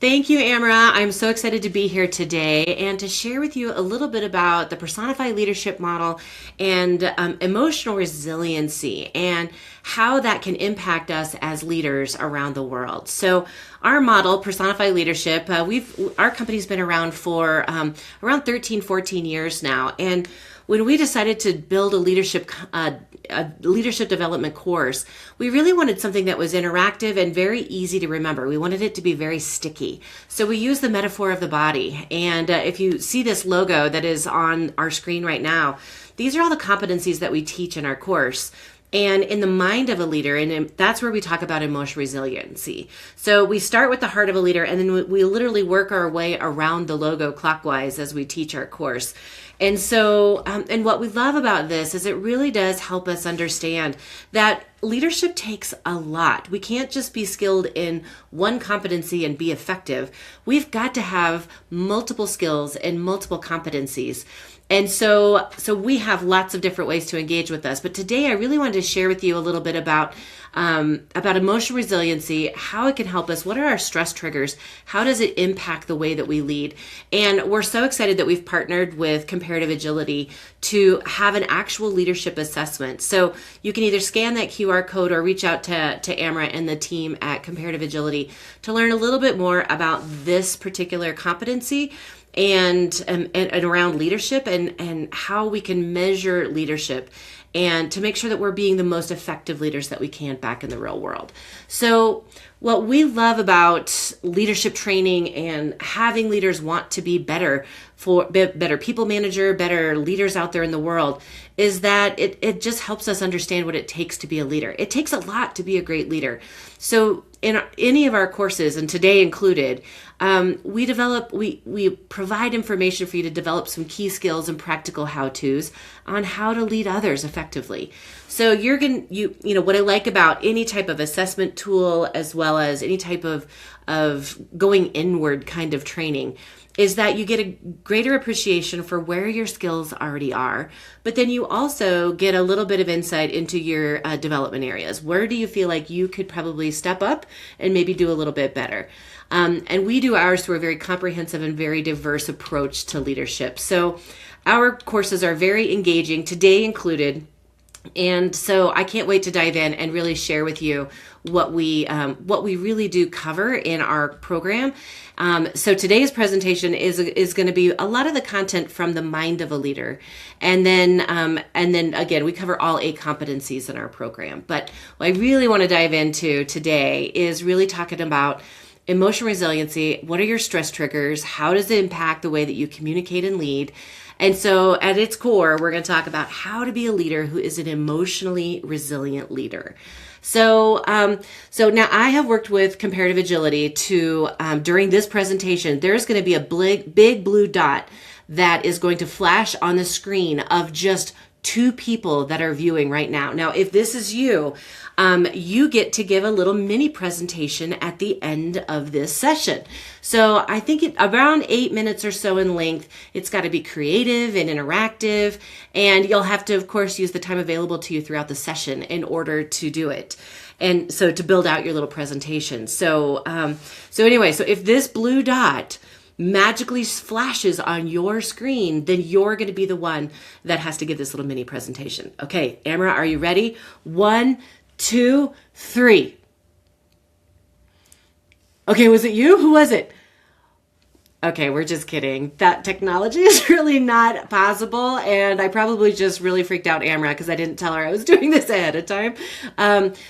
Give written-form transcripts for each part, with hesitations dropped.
Thank you, Amra. I'm so excited to be here today and to share with you a little bit about the Personify Leadership model and emotional resiliency and how that can impact us as leaders around the world. So, our model, Personify Leadership, our company's been around for around 13, 14 years now, and when we decided to build a leadership development course, we really wanted something that was interactive and very easy to remember. We wanted it to be very sticky. So we use the metaphor of the body. And if you see this logo that is on our screen right now, these are all the competencies that we teach in our course. And in the mind of a leader, and that's where we talk about emotional resiliency. So we start with the heart of a leader, and then we literally work our way around the logo clockwise as we teach our course. And so, and what we love about this is it really does help us understand that leadership takes a lot. We can't just be skilled in one competency and be effective. We've got to have multiple skills and multiple competencies. And so we have lots of different ways to engage with us. But today I really wanted to share with you a little bit about emotional resiliency, how it can help us, what are our stress triggers, how does it impact the way that we lead. And we're so excited that we've partnered with Comparative Agility to have an actual leadership assessment. So you can either scan that QR code or reach out to Amra and the team at Comparative Agility to learn a little bit more about this particular competency and around leadership and how we can measure leadership and to make sure that we're being the most effective leaders that we can back in the real world. So what we love about leadership training and having leaders want to be better people manager, better leaders out there in the world is that it just helps us understand what it takes to be a leader. It takes a lot to be a great leader. So in any of our courses, and today included, we provide information for you to develop some key skills and practical how-tos on how to lead others effectively. So you know what I like about any type of assessment tool as well as any type of going inward kind of training is that you get a greater appreciation for where your skills already are, but then you also get a little bit of insight into your development areas. Where do you feel like you could probably step up and maybe do a little bit better? And we do ours through a very comprehensive and very diverse approach to leadership. So our courses are very engaging, today included. And so I can't wait to dive in and really share with you what we really do cover in our program. So today's presentation is going to be a lot of the content from the mind of a leader, and then again we cover all 8 competencies in our program. But what I really want to dive into today is really talking about emotional resiliency. What are your stress triggers? How does it impact the way that you communicate and lead? And so at its core, we're going to talk about how to be a leader who is an emotionally resilient leader. So now I have worked with Comparative Agility to, during this presentation, there's going to be a big blue dot that is going to flash on the screen of just 2 people that are viewing right now. Now, if this is you, you get to give a little mini presentation at the end of this session. So I think around 8 minutes or so in length. It's got to be creative and interactive, and you'll have to, of course, use the time available to you throughout the session in order to do it. And so to build out your little presentation. So anyway, so if this blue dot magically flashes on your screen, then you're going to be the one that has to give this little mini presentation. Okay, Amra, are you ready? 1, 2, 3. Okay, was it you? Who was it? Okay, we're just kidding. That technology is really not possible, and I probably just really freaked out Amra because I didn't tell her I was doing this ahead of time.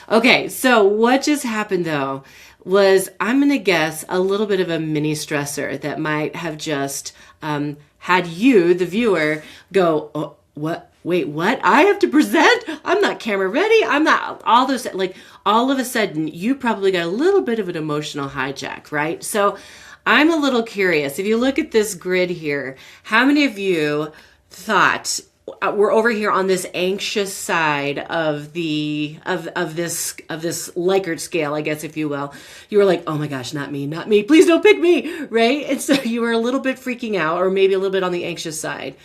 Okay, so what just happened though was, I'm going to guess, a little bit of a mini stressor that might have just had you, the viewer, go, oh, what? Wait, what? I have to present? I'm not camera ready. I'm not all this, like all of a sudden you probably got a little bit of an emotional hijack, right? So I'm a little curious. If you look at this grid here, how many of you thought we're over here on this anxious side of the of this Likert scale, I guess, if you will? You were like, oh my gosh, not me, please don't pick me, right? And so you were a little bit freaking out, or maybe a little bit on the anxious side.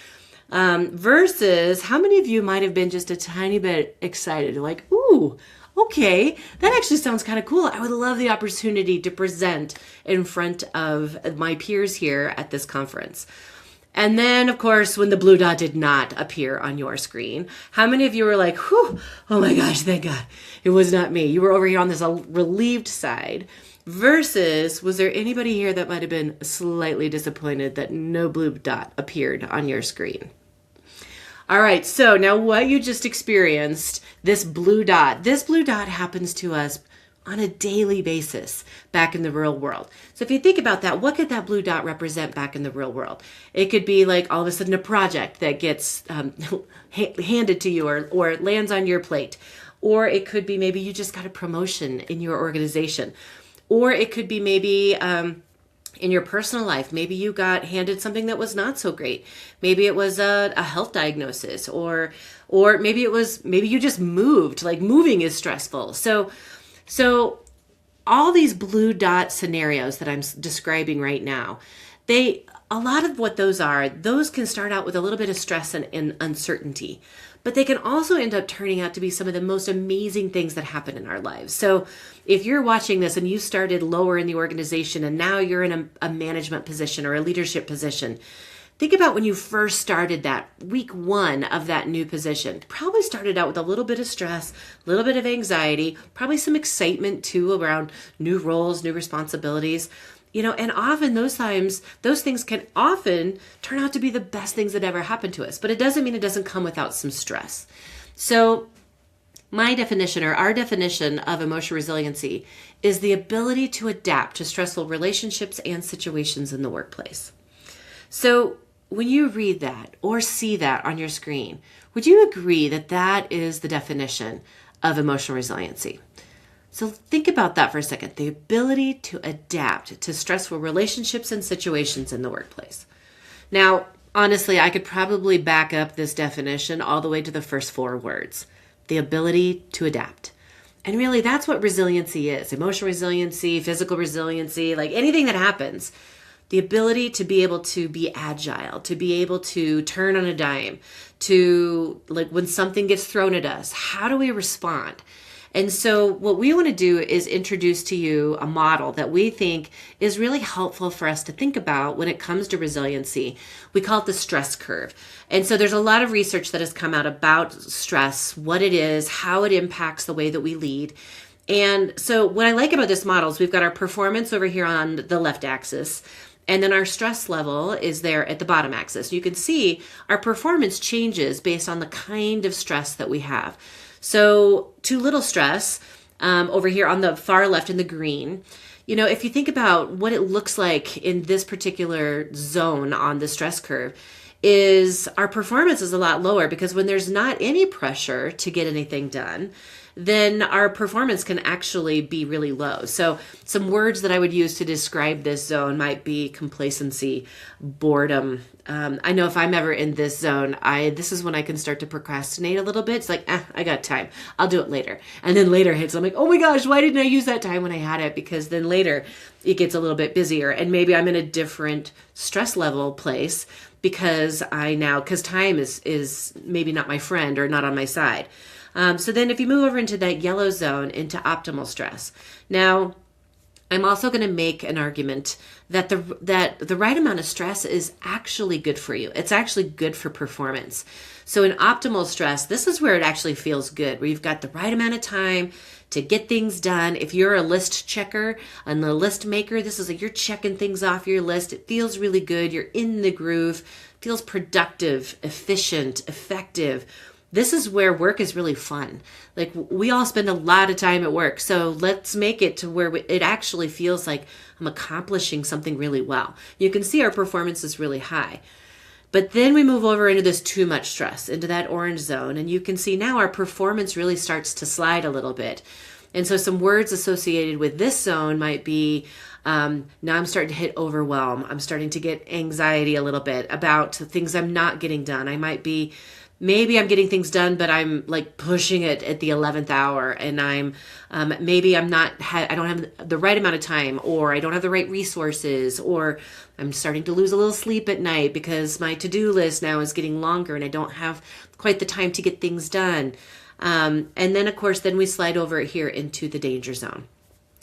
Versus how many of you might have been just a tiny bit excited, like, ooh, okay, that actually sounds kind of cool. I would love the opportunity to present in front of my peers here at this conference. And then, of course, when the blue dot did not appear on your screen, how many of you were like, whew, oh my gosh, thank God, it was not me. You were over here on this relieved side. Versus, was there anybody here that might have been slightly disappointed that no blue dot appeared on your screen? All right, so now what you just experienced, this blue dot happens to us on a daily basis back in the real world. So if you think about that, what could that blue dot represent back in the real world? It could be like all of a sudden a project that gets handed to you or lands on your plate. Or it could be maybe you just got a promotion in your organization. Or it could be maybe in your personal life, maybe you got handed something that was not so great. Maybe it was a health diagnosis, or maybe you just moved. Like moving is stressful. So all these blue dot scenarios that I'm describing right now, a lot of what those can start out with a little bit of stress and uncertainty, but they can also end up turning out to be some of the most amazing things that happen in our lives. So if you're watching this and you started lower in the organization and now you're in a management position or a leadership position, think about when you first started that week one of that new position. Probably started out with a little bit of stress, a little bit of anxiety, probably some excitement too around new roles, new responsibilities. And often those things can often turn out to be the best things that ever happened to us, but it doesn't mean it doesn't come without some stress. So my definition or our definition of emotional resiliency is the ability to adapt to stressful relationships and situations in the workplace. So when you read that or see that on your screen, would you agree that that is the definition of emotional resiliency? So think about that for a second. The ability to adapt to stressful relationships and situations in the workplace. Now, honestly, I could probably back up this definition all the way to the first 4 words. The ability to adapt. And really, that's what resiliency is. Emotional resiliency, physical resiliency, like anything that happens. The ability to be able to be agile, to be able to turn on a dime, to like when something gets thrown at us, how do we respond? And so what we want to do is introduce to you a model that we think is really helpful for us to think about when it comes to resiliency. We call it the stress curve. And so there's a lot of research that has come out about stress, what it is, how it impacts the way that we lead. And so what I like about this model is we've got our performance over here on the left axis, and then our stress level is there at the bottom axis. You can see our performance changes based on the kind of stress that we have. So too little stress over here on the far left in the green, if you think about what it looks like in this particular zone on the stress curve, is our performance is a lot lower because when there's not any pressure to get anything done, then our performance can actually be really low. So some words that I would use to describe this zone might be complacency, boredom. I know if I'm ever in this zone, this is when I can start to procrastinate a little bit. It's like, I got time. I'll do it later. And then later hits. I'm like, oh my gosh, why didn't I use that time when I had it? Because then later it gets a little bit busier and maybe I'm in a different stress level place because time is maybe not my friend or not on my side. So then if you move over into that yellow zone, into optimal stress. Now, I'm also going to make an argument that the right amount of stress is actually good for you. It's actually good for performance. So in optimal stress, this is where it actually feels good, where you've got the right amount of time to get things done. If you're a list checker and the list maker, this is like you're checking things off your list. It feels really good. You're in the groove, feels productive, efficient, effective. This is where work is really fun. Like we all spend a lot of time at work. So let's make it to where it actually feels like I'm accomplishing something really well. You can see our performance is really high. But then we move over into this too much stress, into that orange zone. And you can see now our performance really starts to slide a little bit. And so some words associated with this zone might be, now I'm starting to hit overwhelm. I'm starting to get anxiety a little bit about things I'm not getting done. Maybe I'm getting things done, but I'm like pushing it at the 11th hour and I don't have the right amount of time, or I don't have the right resources, or I'm starting to lose a little sleep at night because my to-do list now is getting longer and I don't have quite the time to get things done. And then, of course, then we slide over here into the danger zone.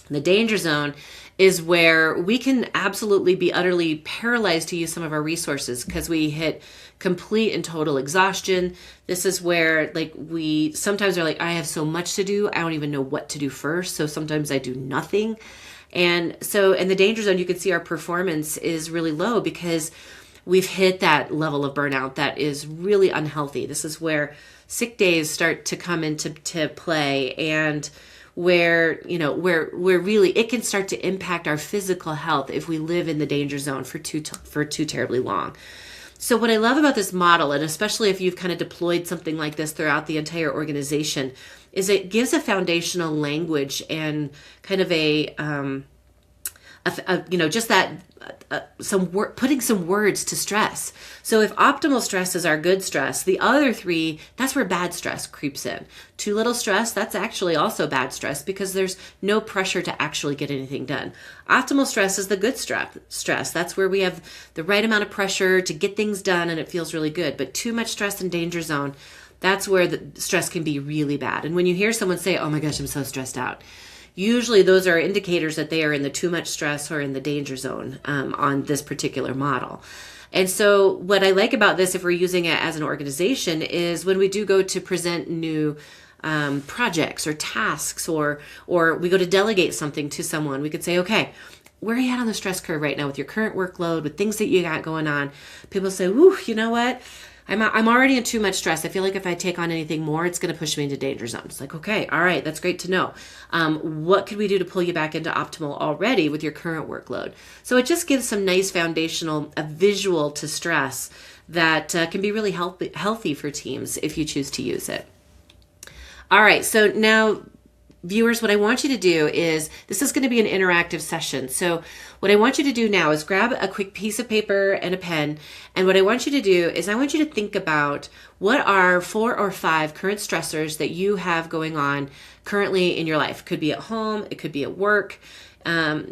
The danger zone is where we can absolutely be utterly paralyzed to use some of our resources because we hit complete and total exhaustion. This is where like we sometimes are like, I have so much to do, I don't even know what to do first. So sometimes I do nothing. And so in the danger zone, you can see our performance is really low because we've hit that level of burnout that is really unhealthy. This is where sick days start to come into play, and where really it can start to impact our physical health if we live in the danger zone for too terribly long. So what I love about this model, and especially if you've kind of deployed something like this throughout the entire organization, is it gives a foundational language and kind of putting some words to stress. So if optimal stress is our good stress, the other three, that's where bad stress creeps in. Too little stress, that's actually also bad stress because there's no pressure to actually get anything done. Optimal stress is the good stress. That's where we have the right amount of pressure to get things done and it feels really good. But too much stress and danger zone, that's where the stress can be really bad. And when you hear someone say, oh my gosh, I'm so stressed out, usually those are indicators that they are in the too much stress or in the danger zone on this particular model. And so what I like about this, if we're using it as an organization, is when we do go to present new projects or tasks, or we go to delegate something to someone, we could say, okay, where are you at on the stress curve right now with your current workload, with things that you got going on? People say, whoo, you know what? I'm already in too much stress. I feel like if I take on anything more, it's going to push me into danger zone. It's like, okay, all right, that's great to know. What could we do to pull you back into optimal already with your current workload? So it just gives some nice foundational, a visual to stress that can be really healthy for teams if you choose to use it. All right, so now viewers, what I want you to do is, this is going to be an interactive session. So what I want you to do now is grab a quick piece of paper and a pen. And what I want you to do is I want you to think about what are 4 or 5 current stressors that you have going on currently in your life. It could be at home, it could be at work.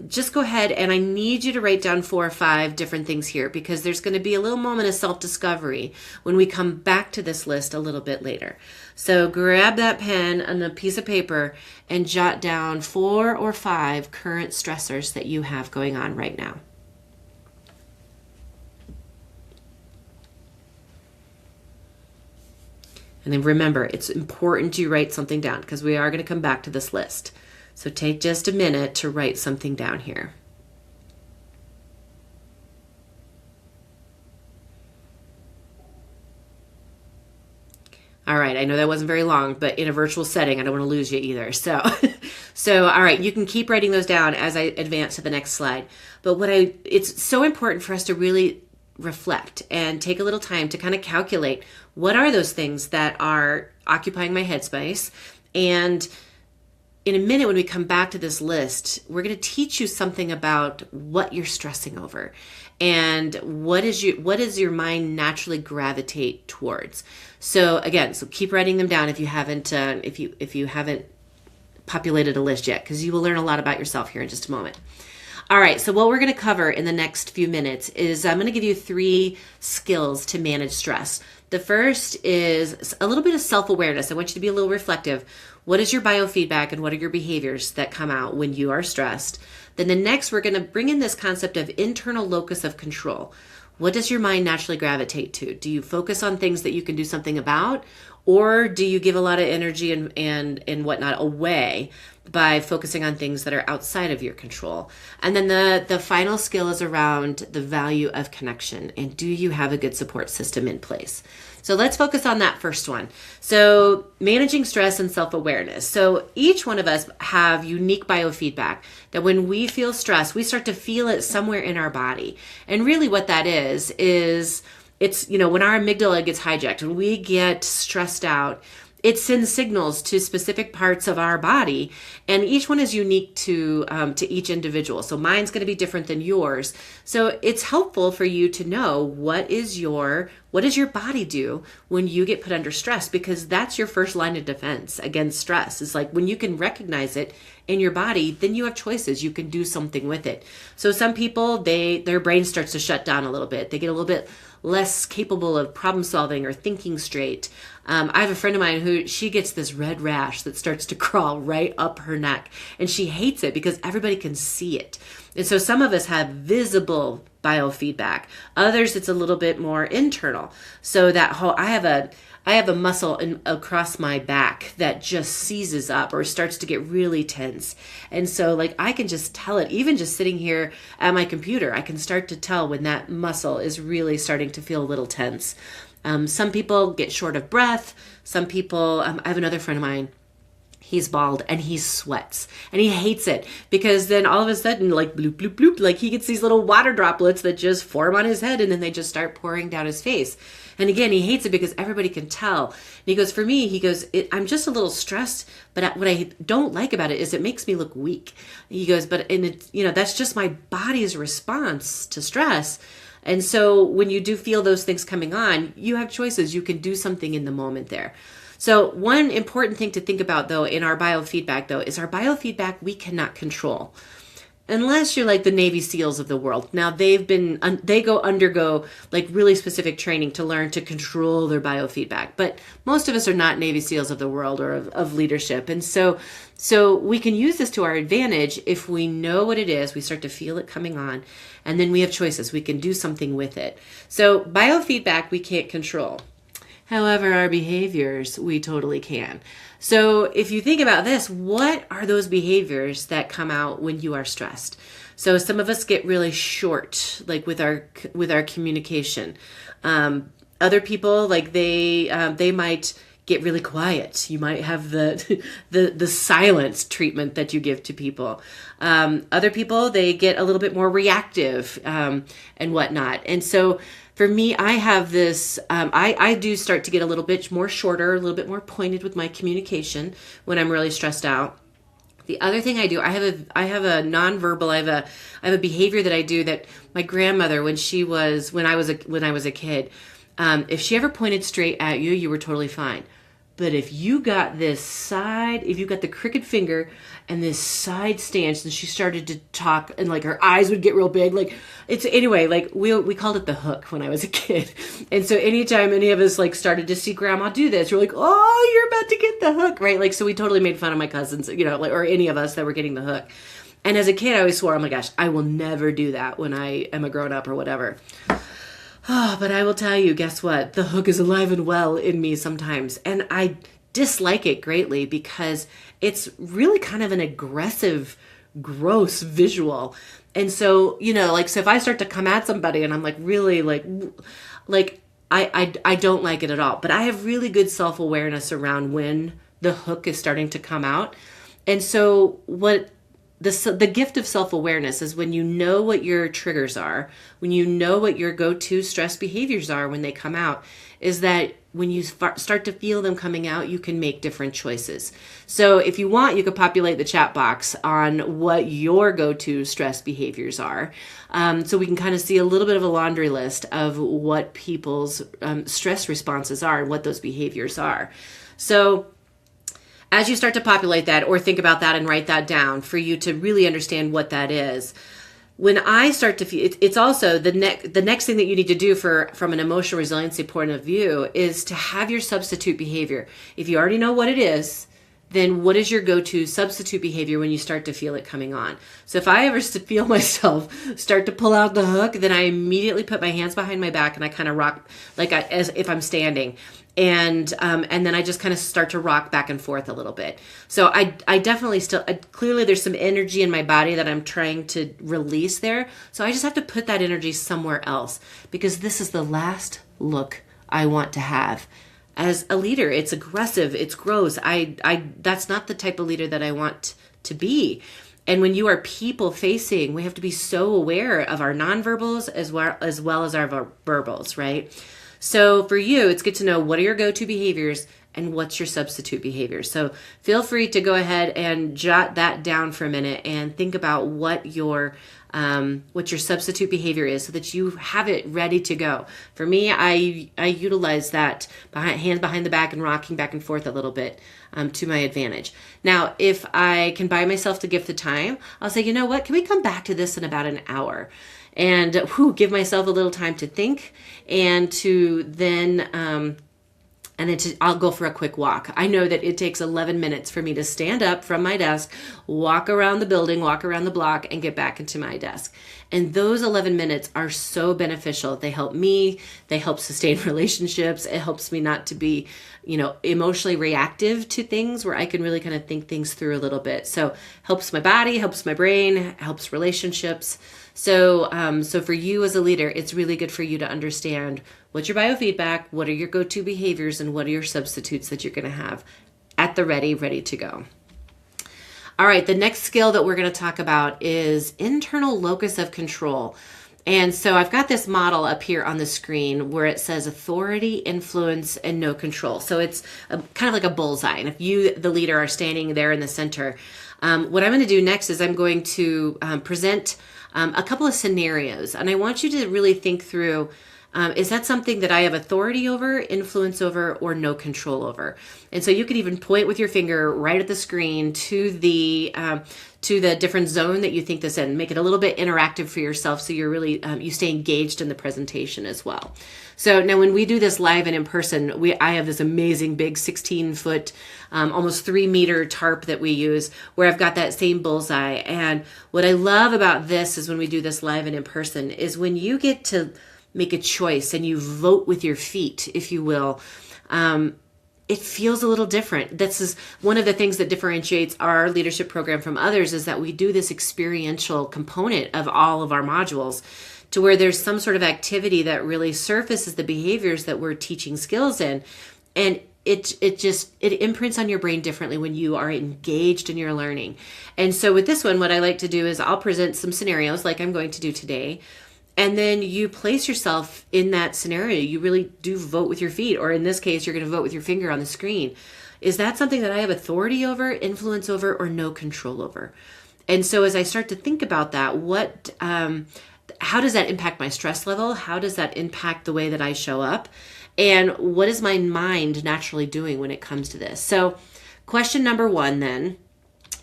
Just go ahead, and I need you to write down 4 or 5 different things here, because there's going to be a little moment of self-discovery when we come back to this list a little bit later. So grab that pen and a piece of paper and jot down 4 or 5 current stressors that you have going on right now. And then remember, it's important you write something down because we are going to come back to this list. So take just a minute to write something down here. All right, I know that wasn't very long, but in a virtual setting, I don't want to lose you either. So all right, you can keep writing those down as I advance to the next slide. But it's so important for us to really reflect and take a little time to kind of calculate what are those things that are occupying my headspace. And in a minute, when we come back to this list, we're going to teach you something about what you're stressing over and what is your mind naturally gravitate towards. So again, keep writing them down if you haven't populated a list yet, because you will learn a lot about yourself here in just a moment. All right, so what we're going to cover in the next few minutes is I'm going to give you 3 skills to manage stress. The first is a little bit of self-awareness. I want you to be a little reflective. What is your biofeedback and what are your behaviors that come out when you are stressed? Then the next, we're going to bring in this concept of internal locus of control. What does your mind naturally gravitate to? Do you focus on things that you can do something about, or do you give a lot of energy and whatnot away by focusing on things that are outside of your control? And then the final skill is around the value of connection, and do you have a good support system in place? So let's focus on that first one. So managing stress and self-awareness. So each one of us have unique biofeedback that when we feel stress, we start to feel it somewhere in our body. And really what that is it's, when our amygdala gets hijacked, when we get stressed out, it sends signals to specific parts of our body, and each one is unique to each individual. So mine's going to be different than yours. So it's helpful for you to know what does your body do when you get put under stress, because that's your first line of defense against stress. It's like when you can recognize it in your body, then you have choices. You can do something with it. So some people, their brain starts to shut down a little bit. They get a little bit less capable of problem solving or thinking straight. I have a friend of mine who she gets this red rash that starts to crawl right up her neck, and she hates it because everybody can see it. And so some of us have visible biofeedback. Others, it's a little bit more internal. So that whole, I have a muscle across my back that just seizes up or starts to get really tense. And so like I can just tell it, even just sitting here at my computer, I can start to tell when that muscle is really starting to feel a little tense. Some people get short of breath. Some people, I have another friend of mine, he's bald and he sweats and he hates it because then all of a sudden like bloop, bloop, bloop, like he gets these little water droplets that just form on his head and then they just start pouring down his face. And again, he hates it because everybody can tell. And he goes, for me, he goes, I'm just a little stressed, but what I don't like about it is it makes me look weak. He goes, and it's, that's just my body's response to stress. And so when you do feel those things coming on, you have choices. You can do something in the moment there. So one important thing to think about, though, in our biofeedback, though, is our biofeedback we cannot control. Unless you're like the Navy SEALs of the world. Now they undergo like really specific training to learn to control their biofeedback. But most of us are not Navy SEALs of the world or of leadership. And so we can use this to our advantage if we know what it is, we start to feel it coming on, and then we have choices. We can do something with it. So biofeedback we can't control. However, our behaviors, we totally can. So if you think about this, what are those behaviors that come out when you are stressed? So some of us get really short, like with our communication. Other people, like they might get really quiet. You might have the silence treatment that you give to people. Other people, they get a little bit more reactive and whatnot. And so for me, I have this, I do start to get a little bit more shorter, a little bit more pointed with my communication when I'm really stressed out. The other thing I do, I have a nonverbal, I have a behavior that I do that my grandmother, when I was a kid, if she ever pointed straight at you, you were totally fine. But if you got the crooked finger and this side stance, and she started to talk and like her eyes would get real big, like we called it the hook when I was a kid. And so anytime any of us like started to see grandma do this, we're like, oh, you're about to get the hook, right? Like, so we totally made fun of my cousins, or any of us that were getting the hook. And as a kid, I always swore, oh my gosh, I will never do that when I am a grown up or whatever. Oh, but I will tell you, guess what? The hook is alive and well in me sometimes. And I dislike it greatly because it's really kind of an aggressive, gross visual. And so, so if I start to come at somebody and I'm like really I don't like it at all. But I have really good self-awareness around when the hook is starting to come out. And so the gift of self-awareness is when you know what your triggers are, when you know what your go-to stress behaviors are when they come out, is that when you start to feel them coming out, you can make different choices. So if you want, you could populate the chat box on what your go-to stress behaviors are. So we can kind of see a little bit of a laundry list of what people's stress responses are and what those behaviors are. So as you start to populate that or think about that and write that down for you to really understand what that is, when I start to feel, it's also the next thing that you need to do from an emotional resiliency point of view is to have your substitute behavior. If you already know what it is, then what is your go-to substitute behavior when you start to feel it coming on? So if I ever feel myself start to pull out the hook, then I immediately put my hands behind my back and I kind of rock as if I'm standing. And then I just kind of start to rock back and forth a little bit. So I definitely clearly there's some energy in my body that I'm trying to release there. So I just have to put that energy somewhere else because this is the last look I want to have. As a leader, it's aggressive, it's gross. That's not the type of leader that I want to be. And when you are people facing, we have to be so aware of our nonverbals as well as our verbals, right? So for you, it's good to know what are your go-to behaviors and what's your substitute behavior. So feel free to go ahead and jot that down for a minute and think about what your what your substitute behavior is so that you have it ready to go. For me, I utilize that hands behind the back and rocking back and forth a little bit to my advantage. Now, if I can buy myself the gift of time, I'll say, you know what, can we come back to this in about an hour? And give myself a little time to think and to then I'll go for a quick walk. I know that it takes 11 minutes for me to stand up from my desk, walk around the building, walk around the block, and get back into my desk. And those 11 minutes are so beneficial. They help me. They help sustain relationships. It helps me not to be, emotionally reactive to things, where I can really kind of think things through a little bit. So helps my body, helps my brain, helps relationships. So for you as a leader, it's really good for you to understand what's your biofeedback, what are your go-to behaviors, and what are your substitutes that you're going to have at the ready to go. All right, the next skill that we're going to talk about is internal locus of control. And so I've got this model up here on the screen where it says authority, influence, and no control. So it's kind of like a bullseye. And if you, the leader, are standing there in the center, what I'm going to do next is I'm going to present a couple of scenarios. And I want you to really think through, is that something that I have authority over, influence over, or no control over? And so you could even point with your finger right at the screen to the different zone that you think this in. Make it a little bit interactive for yourself so you're really, you stay engaged in the presentation as well. So now when we do this live and in person, I have this amazing big 16-foot, almost 3-meter tarp that we use where I've got that same bullseye. And what I love about this is when we do this live and in person is when you get to make a choice and you vote with your feet, if you will, it feels a little different. This is one of the things that differentiates our leadership program from others, is that we do this experiential component of all of our modules, to where there's some sort of activity that really surfaces the behaviors that we're teaching skills in. And it imprints on your brain differently when you are engaged in your learning. And so with this one, what I like to do is I'll present some scenarios like I'm going to do today. And then you place yourself in that scenario. You really do vote with your feet, or in this case, you're going to vote with your finger on the screen. Is that something that I have authority over, influence over, or no control over? And so as I start to think about that, how does that impact my stress level? How does that impact the way that I show up? And what is my mind naturally doing when it comes to this? So question number 1 then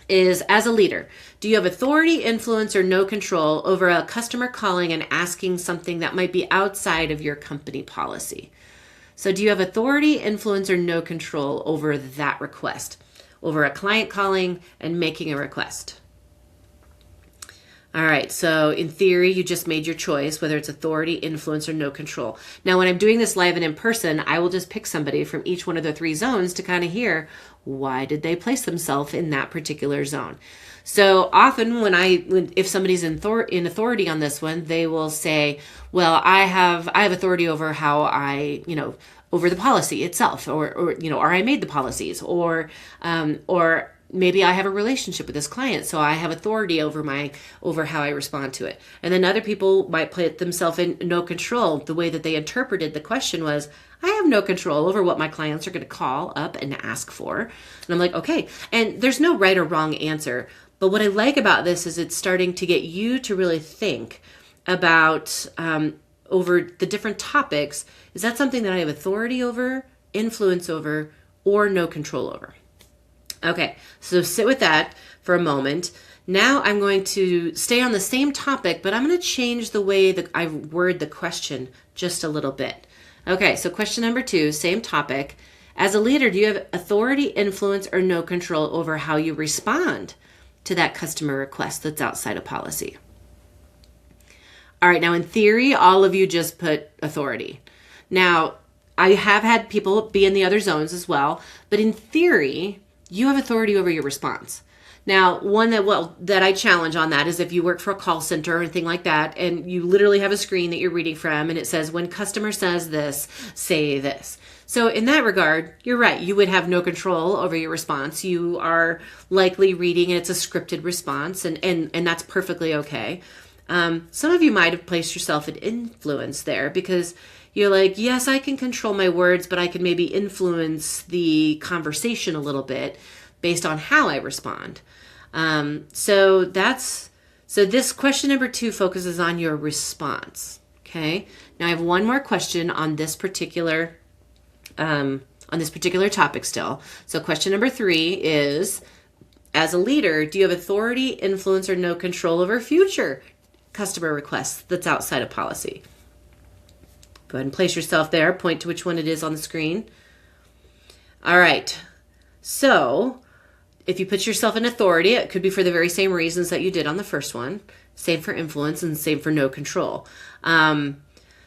is, as a leader, do you have authority, influence, or no control over a customer calling and asking something that might be outside of your company policy? So do you have authority, influence, or no control over that request, over a client calling and making a request? All right, so in theory, you just made your choice, whether it's authority, influence, or no control. Now, when I'm doing this live and in person, I will just pick somebody from each one of the 3 zones to kind of hear, why did they place themselves in that particular zone? So often if somebody's in authority on this one, they will say, well, I have authority over how over the policy itself, or I made the policies, or maybe I have a relationship with this client, so I have authority over how I respond to it. And then other people might put themselves in no control. The way that they interpreted the question was, I have no control over what my clients are going to call up and ask for. And I'm like, okay. And there's no right or wrong answer. But what I like about this is it's starting to get you to really think about over the different topics. Is that something that I have authority over, influence over, or no control over? Okay, so sit with that for a moment. Now I'm going to stay on the same topic, but I'm going to change the way that I word the question just a little bit. Okay, so question number 2, same topic. As a leader, do you have authority, influence, or no control over how you respond to that customer request that's outside of policy? All right, now in theory, all of you just put authority. Now, I have had people be in the other zones as well, but in theory, you have authority over your response. Now, one that I challenge on that is if you work for a call center or anything like that, and you literally have a screen that you're reading from, and it says, when customer says this, say this. So in that regard, you're right. You would have no control over your response. You are likely reading, and it's a scripted response, and that's perfectly okay. Some of you might have placed yourself in influence there because you're like, yes, I can control my words, but I can maybe influence the conversation a little bit based on how I respond. So So this question number 2 focuses on your response. Okay. Now I have one more question on this particular topic still. So question number 3 is, as a leader, do you have authority, influence, or no control over future customer requests that's outside of policy? Go ahead and place yourself there. Point to which one it is on the screen. All right. So if you put yourself in authority, it could be for the very same reasons that you did on the first one. Same for influence and same for no control.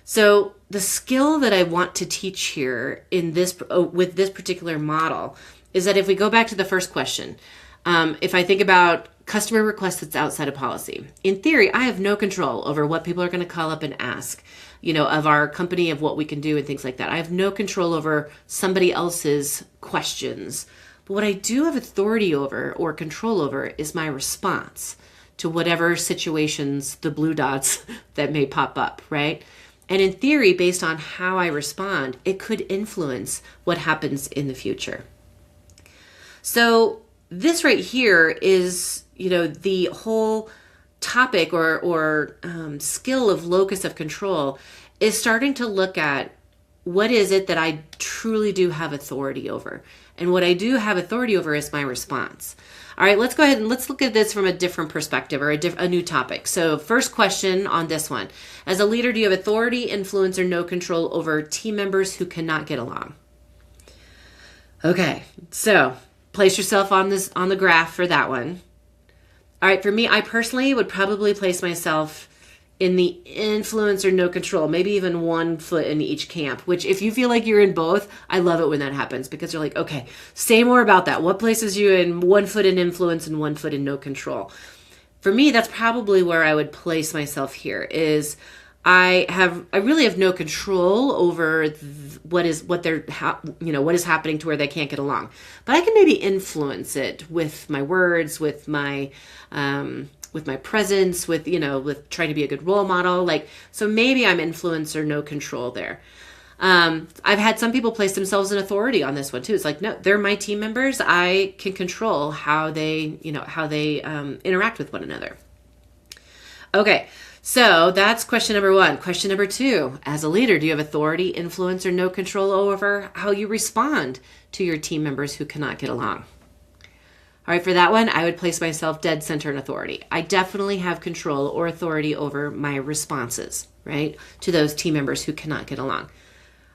So the skill that I want to teach here in this with this particular model is that if we go back to the first question, if I think about customer requests that's outside of policy, in theory, I have no control over what people are going to call up and ask, of our company, of what we can do and things like that. I have no control over somebody else's questions. But what I do have authority over or control over is my response to whatever situations, the blue dots that may pop up, right? And in theory, based on how I respond, it could influence what happens in the future. So this right here is, the whole topic or skill of locus of control is starting to look at what is it that I truly do have authority over. And what I do have authority over is my response. All right, let's go ahead and let's look at this from a different perspective or a new topic. So first question on this one. As a leader, do you have authority, influence, or no control over team members who cannot get along? Okay, so place yourself on the graph for that one. All right, for me, I personally would probably place myself in the influence or no control, maybe even one foot in each camp, which if you feel like you're in both, I love it when that happens because you're like, okay, say more about that. What places you in one foot in influence and one foot in no control? For me, that's probably where I would place myself here is I really have no control over what is happening to where they can't get along, but I can maybe influence it with my words, with my presence, with trying to be a good role model. So maybe I'm influence or no control there. I've had some people place themselves in authority on this one too. It's like, no, they're my team members. I can control how they interact with one another. Okay. So that's question number 1. Question number 2, as a leader, do you have authority, influence, or no control over how you respond to your team members who cannot get along? All right, for that one, I would place myself dead center in authority. I definitely have control or authority over my responses, right, to those team members who cannot get along.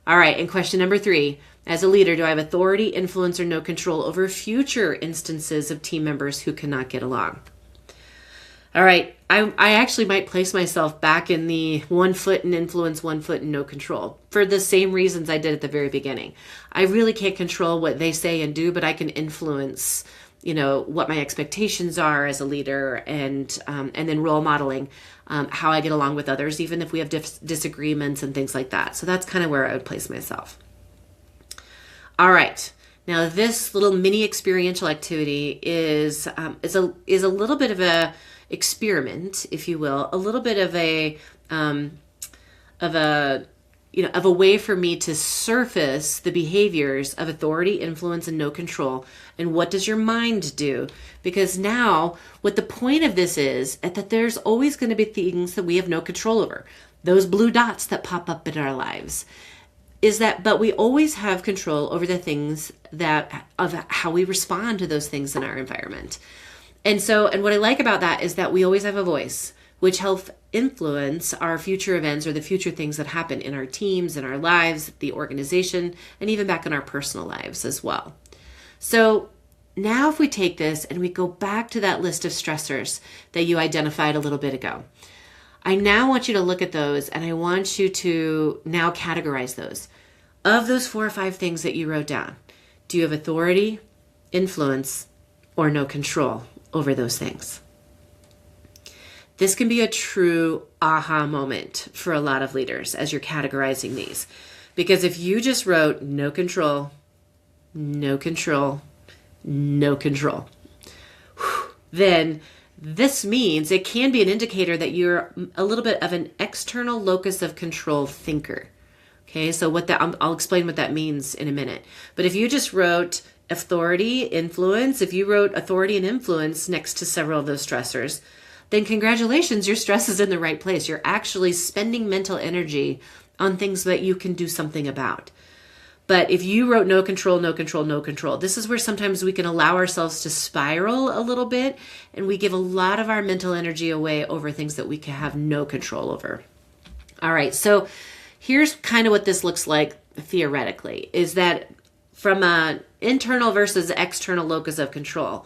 All right, and question number 3, as a leader, do I have authority, influence, or no control over future instances of team members who cannot get along? All right, I actually might place myself back in the 1 foot in influence, 1 foot in no control for the same reasons I did at the very beginning. I really can't control what they say and do, but I can influence, what my expectations are as a leader and then role modeling how I get along with others, even if we have disagreements and things like that. So that's kind of where I would place myself. All right. Now this little mini experiential activity is a little bit of a experiment, if you will, a little bit of a way for me to surface the behaviors of authority, influence, and no control. And what does your mind do? Because now what the point of this is that there's always going to be things that we have no control over. Those blue dots that pop up in our lives but we always have control over the things of how we respond to those things in our environment. And what I like about that is that we always have a voice, which helps influence our future events or the future things that happen in our teams, in our lives, the organization, and even back in our personal lives as well. So now if we take this and we go back to that list of stressors that you identified a little bit ago, I now want you to look at those and I want you to now categorize those. Of those 4 or 5 things that you wrote down, do you have authority, influence, or no control over those things? This can be a true aha moment for a lot of leaders as you're categorizing these. Because if you just wrote no control, no control, no control, then this means it can be an indicator that you're a little bit of an external locus of control thinker. Okay, so I'll explain what that means in a minute. But if you just wrote authority, influence, if you wrote authority and influence next to several of those stressors, then congratulations, your stress is in the right place. You're actually spending mental energy on things that you can do something about. But if you wrote no control, no control, no control, this is where sometimes we can allow ourselves to spiral a little bit, and we give a lot of our mental energy away over things that we can have no control over. All right, so here's kind of what this looks like theoretically, is that from an internal versus external locus of control.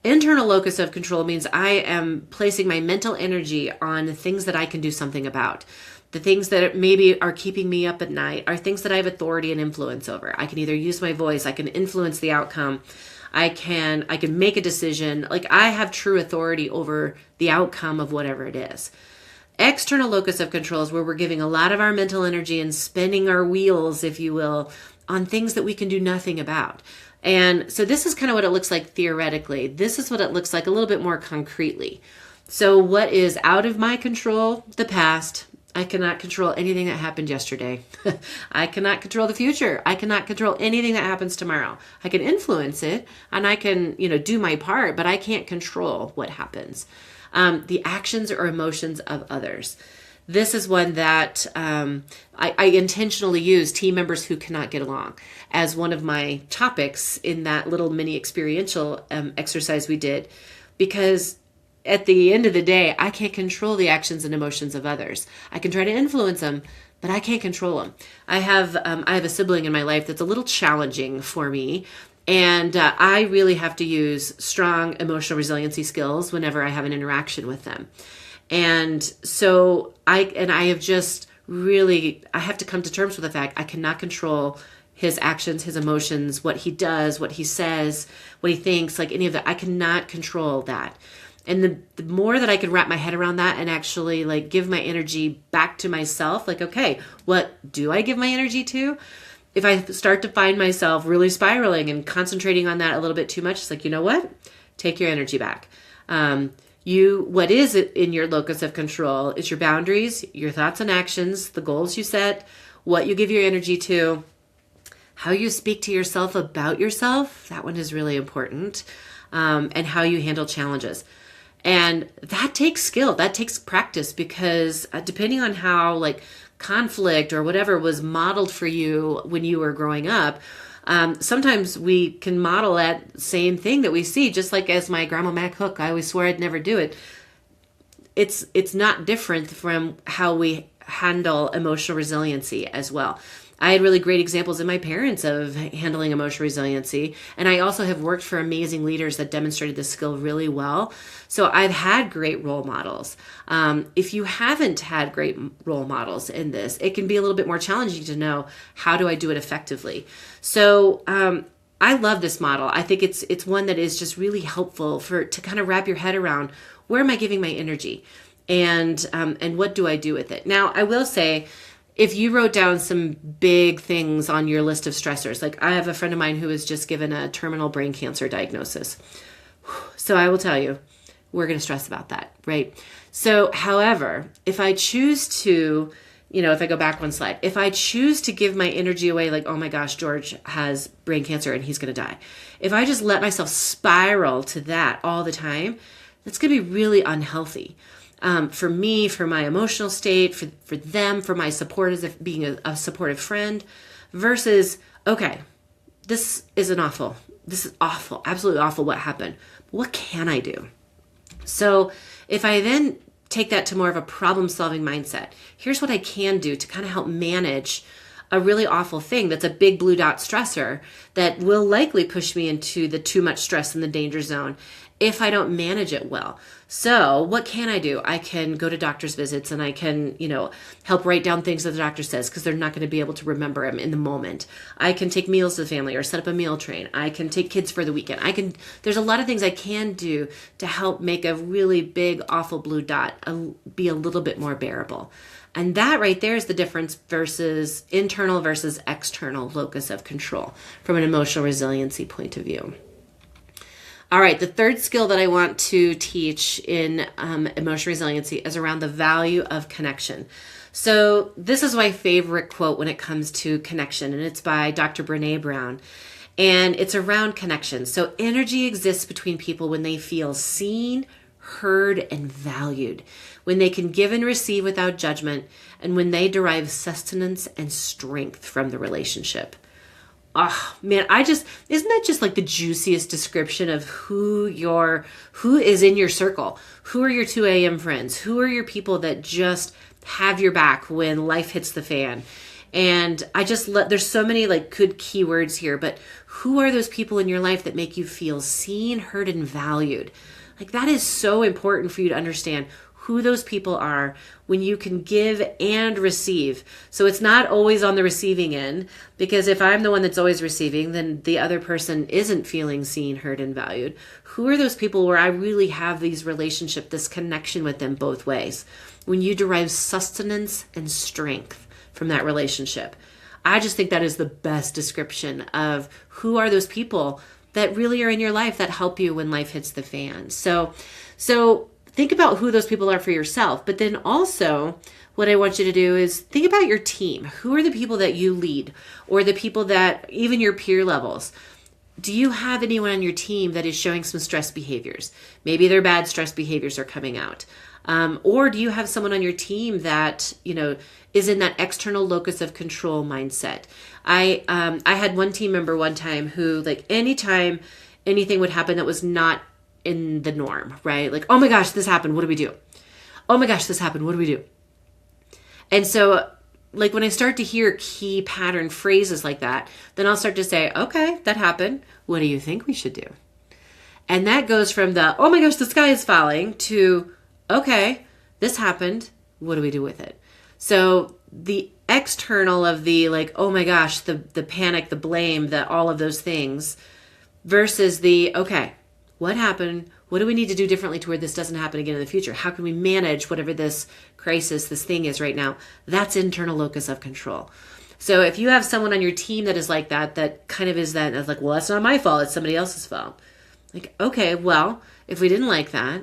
Internal locus of control means I am placing my mental energy on things that I can do something about. The things that maybe are keeping me up at night are things that I have authority and influence over. I can either use my voice, I can influence the outcome, I can make a decision. Like, I have true authority over the outcome of whatever it is. External locus of control is where we're giving a lot of our mental energy and spinning our wheels, if you will, on things that we can do nothing about. And so this is kind of what it looks like theoretically. This is what it looks like a little bit more concretely. So what is out of my control? The past. I cannot control anything that happened yesterday. I cannot control the future. I cannot control anything that happens tomorrow. I can influence it and I can, do my part, but I can't control what happens. The actions or emotions of others. This is one that I intentionally use team members who cannot get along as one of my topics in that little mini experiential exercise we did, because at the end of the day, I can't control the actions and emotions of others. I can try to influence them, but I can't control them. I have a sibling in my life that's a little challenging for me, and I really have to use strong emotional resiliency skills whenever I have an interaction with them. And so I have just really, I have to come to terms with the fact I cannot control his actions, his emotions, what he does, what he says, what he thinks, like any of that. I cannot control that. And the more that I can wrap my head around that and actually like give my energy back to myself, like, okay, what do I give my energy to? If I start to find myself really spiraling and concentrating on that a little bit too much, it's like, you know what? Take your energy back. What is in your locus of control is your boundaries, your thoughts and actions, the goals you set, what you give your energy to, how you speak to yourself about yourself. That one is really important. And how you handle challenges. And that takes skill, that takes practice, because depending on how like conflict or whatever was modeled for you when you were growing up, sometimes we can model that same thing that we see, just like as my grandma Mac Hook, I always swore I'd never do it. It's not different from how we handle emotional resiliency as well. I had really great examples in my parents of handling emotional resiliency. And I also have worked for amazing leaders that demonstrated this skill really well. So I've had great role models. If you haven't had great role models in this, it can be a little bit more challenging to know, how do I do it effectively? So I love this model. I think it's one that is just really helpful to kind of wrap your head around, where am I giving my energy? And what do I do with it? Now, I will say, if you wrote down some big things on your list of stressors, like I have a friend of mine who was just given a terminal brain cancer diagnosis. So I will tell you, we're going to stress about that, right? So, however, if I choose to, if I go back one slide, if I choose to give my energy away, like, oh my gosh, George has brain cancer and he's going to die. If I just let myself spiral to that all the time, that's going to be really unhealthy. For me, for my emotional state, for them, for my support as if being a supportive friend, versus, okay, this is awful, absolutely awful what happened. What can I do? So if I then take that to more of a problem-solving mindset, here's what I can do to kind of help manage a really awful thing that's a big blue dot stressor that will likely push me into the too much stress and the danger zone if I don't manage it well. So what can I do? I can go to doctor's visits and I can, help write down things that the doctor says, because they're not going to be able to remember them in the moment. I can take meals to the family or set up a meal train. I can take kids for the weekend. There's a lot of things I can do to help make a really big, awful blue dot be a little bit more bearable. And that right there is the difference versus internal versus external locus of control from an emotional resiliency point of view. All right, the third skill that I want to teach in emotional resiliency is around the value of connection. So this is my favorite quote when it comes to connection, and it's by Dr. Brené Brown. And it's around connection. So energy exists between people when they feel seen, heard, and valued, when they can give and receive without judgment, and when they derive sustenance and strength from the relationship. Oh man, isn't that just like the juiciest description of who is in your circle? Who are your 2 a.m. friends? Who are your people that just have your back when life hits the fan? And there's so many like good keywords here, but who are those people in your life that make you feel seen, heard, and valued? Like that is so important for you to understand who those people are when you can give and receive. So it's not always on the receiving end, because if I'm the one that's always receiving, then the other person isn't feeling seen, heard, and valued. Who are those people where I really have these relationship, this connection with them both ways? When you derive sustenance and strength from that relationship. I just think that is the best description of who are those people that really are in your life that help you when life hits the fan. So think about who those people are for yourself, but then also what I want you to do is think about your team. Who are the people that you lead, or the people that even your peer levels? Do you have anyone on your team that is showing some stress behaviors? Maybe their bad stress behaviors are coming out. Or do you have someone on your team that, is in that external locus of control mindset? I had one team member one time who, like, anytime anything would happen that was not in the norm, right? Like, oh my gosh, this happened. What do we do? Oh my gosh, this happened. What do we do? And so, like, when I start to hear key pattern phrases like that, then I'll start to say, okay, that happened. What do you think we should do? And that goes from the, oh my gosh, the sky is falling, to, okay, this happened. What do we do with it? So the external of the, like, oh my gosh, the panic, the blame, all of those things, versus the, okay, what happened? What do we need to do differently to where this doesn't happen again in the future? How can we manage whatever this crisis, this thing is right now? That's internal locus of control. So if you have someone on your team that is like that kind of is that, it's like, well, that's not my fault. It's somebody else's fault. Like, okay, well, if we didn't like that,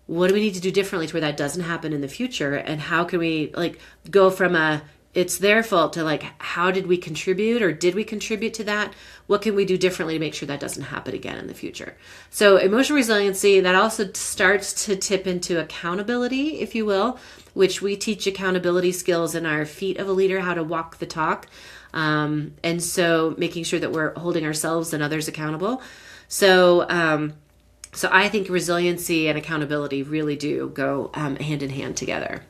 what do we need to do differently to where that doesn't happen in the future? And how can we, like, go from it's their fault to, like, how did we contribute, or did we contribute to that? What can we do differently to make sure that doesn't happen again in the future? So emotional resiliency, that also starts to tip into accountability, if you will, which we teach accountability skills in our Feet of a Leader, how to walk the talk. And so making sure that we're holding ourselves and others accountable. So I think resiliency and accountability really do go hand in hand together.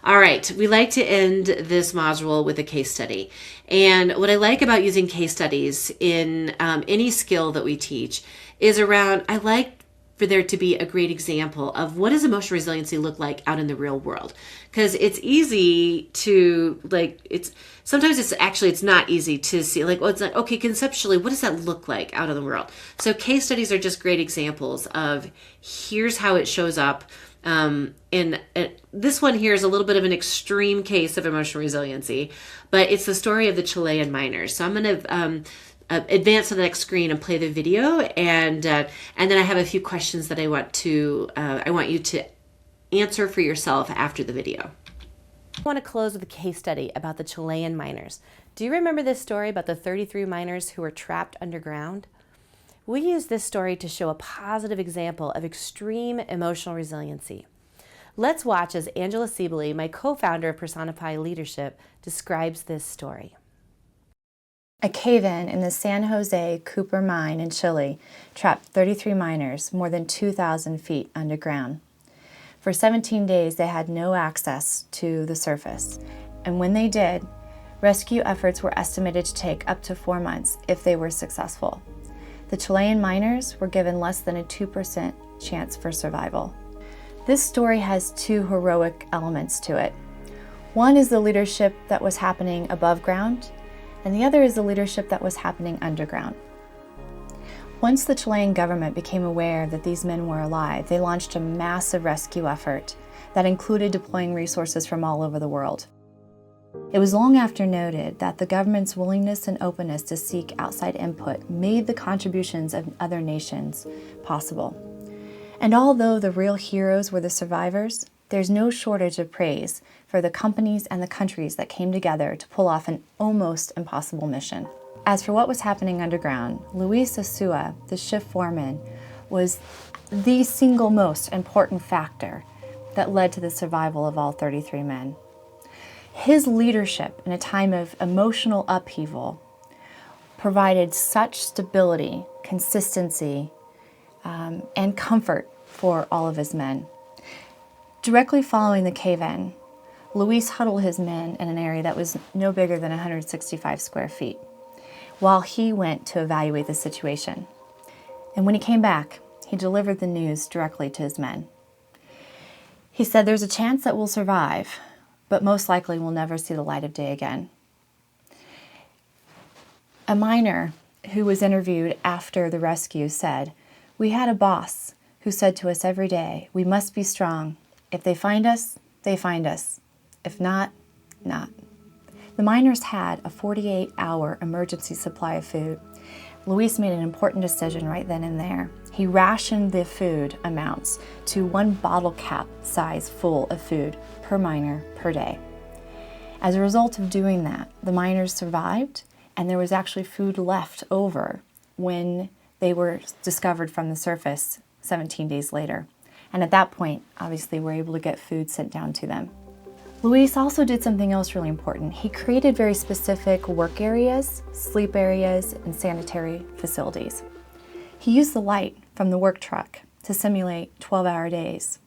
All right, we like to end this module with a case study. And what I like about using case studies in any skill that we teach is I like for there to be a great example of what does emotional resiliency look like out in the real world. Because it's easy to, sometimes it's not easy to see, it's like, okay, conceptually, what does that look like out in the world? So case studies are just great examples of here's how it shows up. And this one here is a little bit of an extreme case of emotional resiliency, but it's the story of the Chilean miners. So I'm going to advance to the next screen and play the video, and then I have a few questions that I want you to answer for yourself after the video. I want to close with a case study about the Chilean miners. Do you remember this story about the 33 miners who were trapped underground? We use this story to show a positive example of extreme emotional resiliency. Let's watch as Angela Siebele, my co-founder of Personify Leadership, describes this story. A cave-in in the San Jose Cooper mine in Chile trapped 33 miners more than 2,000 feet underground. For 17 days, they had no access to the surface, and when they did, rescue efforts were estimated to take up to 4 months if they were successful. The Chilean miners were given less than a 2% chance for survival. This story has 2 heroic elements to it. One is the leadership that was happening above ground, and the other is the leadership that was happening underground. Once the Chilean government became aware that these men were alive, they launched a massive rescue effort that included deploying resources from all over the world. It was long after noted that the government's willingness and openness to seek outside input made the contributions of other nations possible. And although the real heroes were the survivors, there's no shortage of praise for the companies and the countries that came together to pull off an almost impossible mission. As for what was happening underground, Luis Asua, the shift foreman, was the single most important factor that led to the survival of all 33 men. His leadership in a time of emotional upheaval provided such stability, consistency, and comfort for all of his men. Directly following the cave-in, Luis huddled his men in an area that was no bigger than 165 square feet, while he went to evaluate the situation. And when he came back, he delivered the news directly to his men. He said, "There's a chance that we'll survive, but most likely we'll never see the light of day again." A miner who was interviewed after the rescue said, "We had a boss who said to us every day, we must be strong. If they find us, they find us. If not, not." The miners had a 48-hour emergency supply of food. Luis made an important decision right then and there. He rationed the food amounts to 1 bottle cap size full of food per miner per day. As a result of doing that, the miners survived, and there was actually food left over when they were discovered from the surface 17 days later. And at that point, obviously, we're able to get food sent down to them. Luis also did something else really important. He created very specific work areas, sleep areas, and sanitary facilities. He used the light from the work truck to simulate 12-hour days.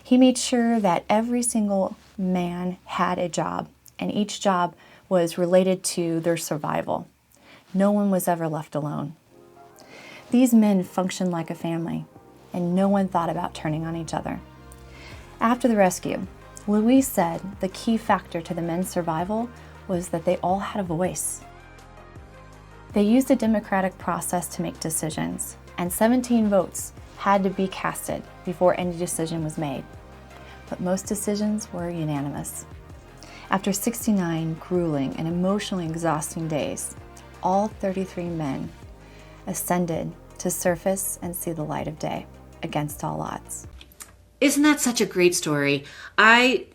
He made sure that every single man had a job, and each job was related to their survival. No one was ever left alone. These men functioned like a family, and no one thought about turning on each other. After the rescue, Luis said the key factor to the men's survival was that they all had a voice. They used a democratic process to make decisions, and 17 votes had to be casted before any decision was made. But most decisions were unanimous. After 69 grueling and emotionally exhausting days, all 33 men ascended to surface and see the light of day against all odds. Isn't that such a great story? I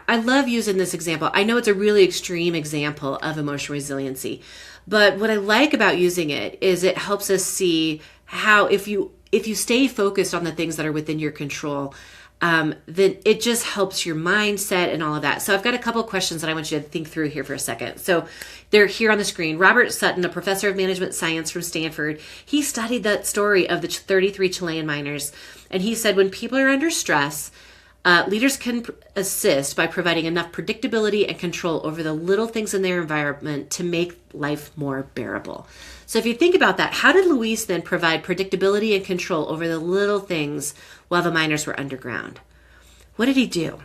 love using this example. I know it's a really extreme example of emotional resiliency, but what I like about using it is it helps us see how if you stay focused on the things that are within your control, then it just helps your mindset and all of that. So I've got a couple of questions that I want you to think through here for a second. So they're here on the screen. Robert Sutton, a professor of management science from Stanford, he studied that story of the 33 Chilean miners. And he said when people are under stress, leaders can assist by providing enough predictability and control over the little things in their environment to make life more bearable. So if you think about that, how did Luis then provide predictability and control over the little things while the miners were underground? What did he do?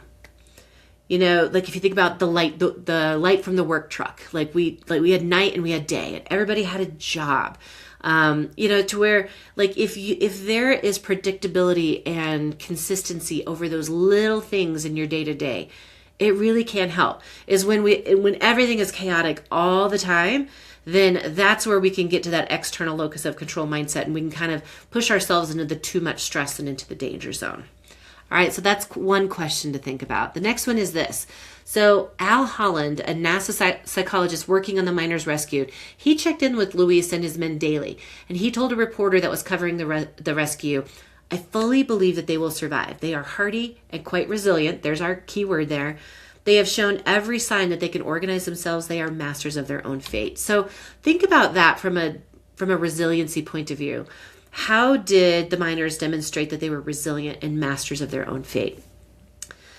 You know, like if you think about the light from the work truck, like we had night and we had day, and everybody had a job. To where like if there is predictability and consistency over those little things in your day to day, it really can help. Is when everything is chaotic all the time, then that's where we can get to that external locus of control mindset, and we can kind of push ourselves into the too much stress and into the danger zone. All right, so that's one question to think about. The next one is this. So Al Holland, a NASA psychologist working on the miners rescued, he checked in with Luis and his men daily, and he told a reporter that was covering the rescue, "I fully believe that they will survive. They are hardy and quite resilient." There's our key word there. "They have shown every sign that they can organize themselves. They are masters of their own fate." So think about that from a resiliency point of view. How did the miners demonstrate that they were resilient and masters of their own fate?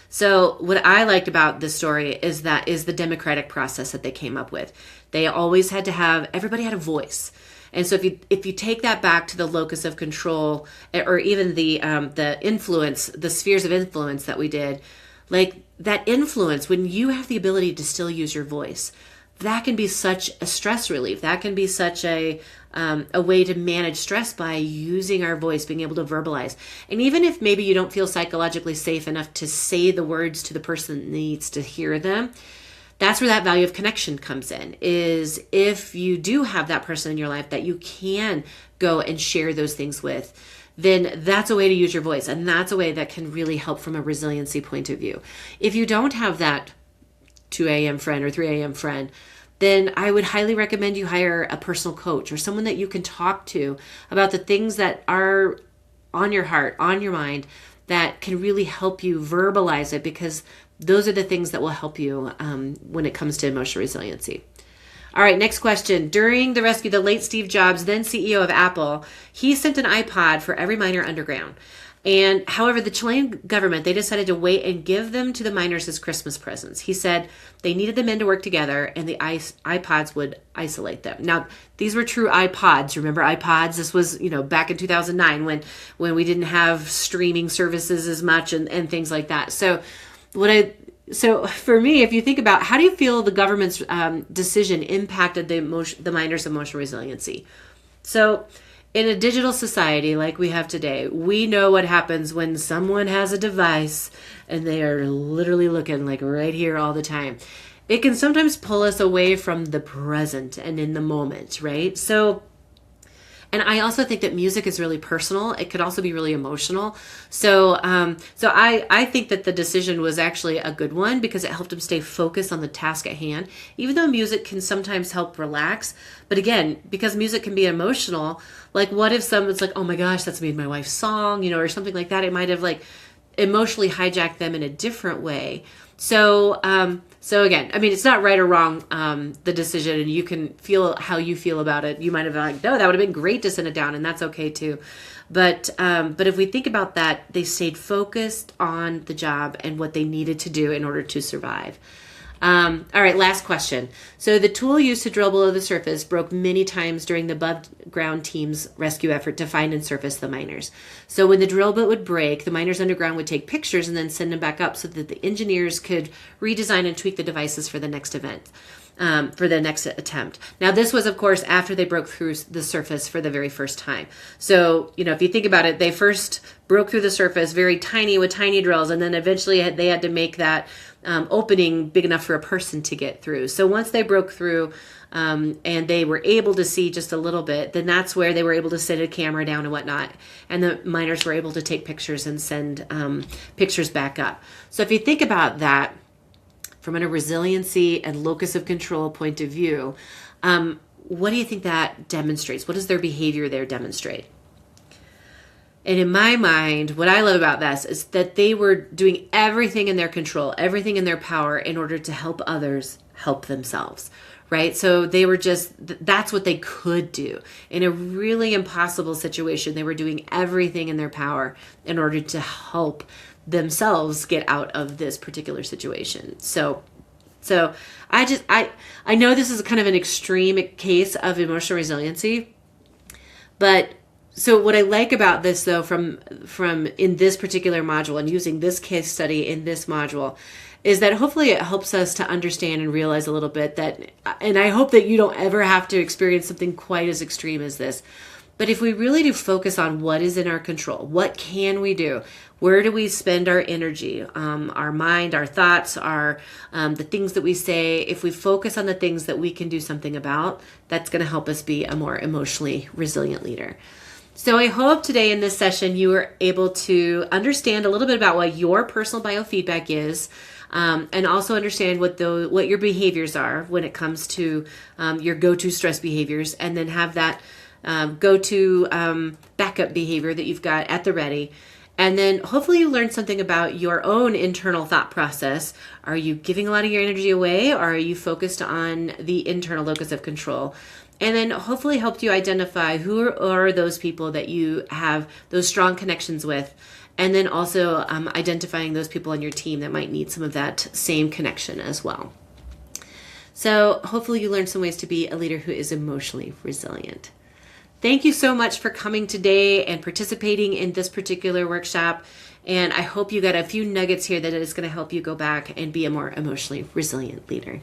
So what I liked about this story is the democratic process that they came up with. They always had to have, everybody had a voice. And so if you take that back to the locus of control, or even the influence, the spheres of influence that we did, like that influence, when you have the ability to still use your voice, that can be such a stress relief. That can be such a way to manage stress by using our voice, being able to verbalize. And even if maybe you don't feel psychologically safe enough to say the words to the person that needs to hear them, that's where that value of connection comes in, is if you do have that person in your life that you can go and share those things with, then that's a way to use your voice. And that's a way that can really help from a resiliency point of view. If you don't have that 2 a.m. friend or 3 a.m. friend, then I would highly recommend you hire a personal coach or someone that you can talk to about the things that are on your heart, on your mind, that can really help you verbalize it, because those are the things that will help you when it comes to emotional resiliency. All right, next question. During the rescue, the late Steve Jobs, then CEO of Apple, he sent an iPod for every miner underground. And however, the Chilean government, they decided to wait and give them to the miners as Christmas presents. He said they needed the men to work together, and the iPods would isolate them. Now, these were true iPods. Remember iPods? This was, back in 2009 when we didn't have streaming services as much and things like that. So for me, if you think about how do you feel the government's decision impacted the miners' emotional resiliency? So in a digital society like we have today, we know what happens when someone has a device and they are literally looking like right here all the time. It can sometimes pull us away from the present and in the moment, right? And I also think that music is really personal. It could also be really emotional. So I think that the decision was actually a good one, because it helped him stay focused on the task at hand, even though music can sometimes help relax. But again, because music can be emotional, like what if someone's like, oh my gosh, that's made my wife's song, or something like that. It might have like emotionally hijacked them in a different way. So again, I mean, it's not right or wrong, the decision, and you can feel how you feel about it. You might have been like, no, that would have been great to send it down, and that's okay too. But if we think about that, they stayed focused on the job and what they needed to do in order to survive. All right, last question. So the tool used to drill below the surface broke many times during the above ground team's rescue effort to find and surface the miners. So when the drill bit would break, the miners underground would take pictures and then send them back up so that the engineers could redesign and tweak the devices for the next event. For the next attempt. Now, this was, of course, after they broke through the surface for the very first time. So, if you think about it, they first broke through the surface very tiny with tiny drills, and then eventually they had to make that opening big enough for a person to get through. So once they broke through and they were able to see just a little bit, then that's where they were able to set a camera down and whatnot. And the miners were able to take pictures and send pictures back up. So if you think about that, from a resiliency and locus of control point of view, what do you think that demonstrates? What does their behavior there demonstrate? And in my mind, what I love about this is that they were doing everything in their control, everything in their power in order to help others help themselves, right? So they were that's what they could do. In a really impossible situation, they were doing everything in their power in order to help themselves get out of this particular situation. So I know this is kind of an extreme case of emotional resiliency, but so what I like about this though, from in this particular module and using this case study in this module, is that hopefully it helps us to understand and realize a little bit that, and I hope that you don't ever have to experience something quite as extreme as this. But if we really do focus on what is in our control, what can we do? Where do we spend our energy, our mind, our thoughts, the things that we say? If we focus on the things that we can do something about, that's going to help us be a more emotionally resilient leader. So I hope today in this session you were able to understand a little bit about what your personal biofeedback is, and also understand what your behaviors are when it comes to your go-to stress behaviors, and then have that go-to backup behavior that you've got at the ready. And then hopefully you learned something about your own internal thought process. Are you giving a lot of your energy away, or are you focused on the internal locus of control? And then hopefully helped you identify who are those people that you have those strong connections with. And then also identifying those people on your team that might need some of that same connection as well. So hopefully you learned some ways to be a leader who is emotionally resilient. Thank you so much for coming today and participating in this particular workshop. And I hope you got a few nuggets here that is going to help you go back and be a more emotionally resilient leader.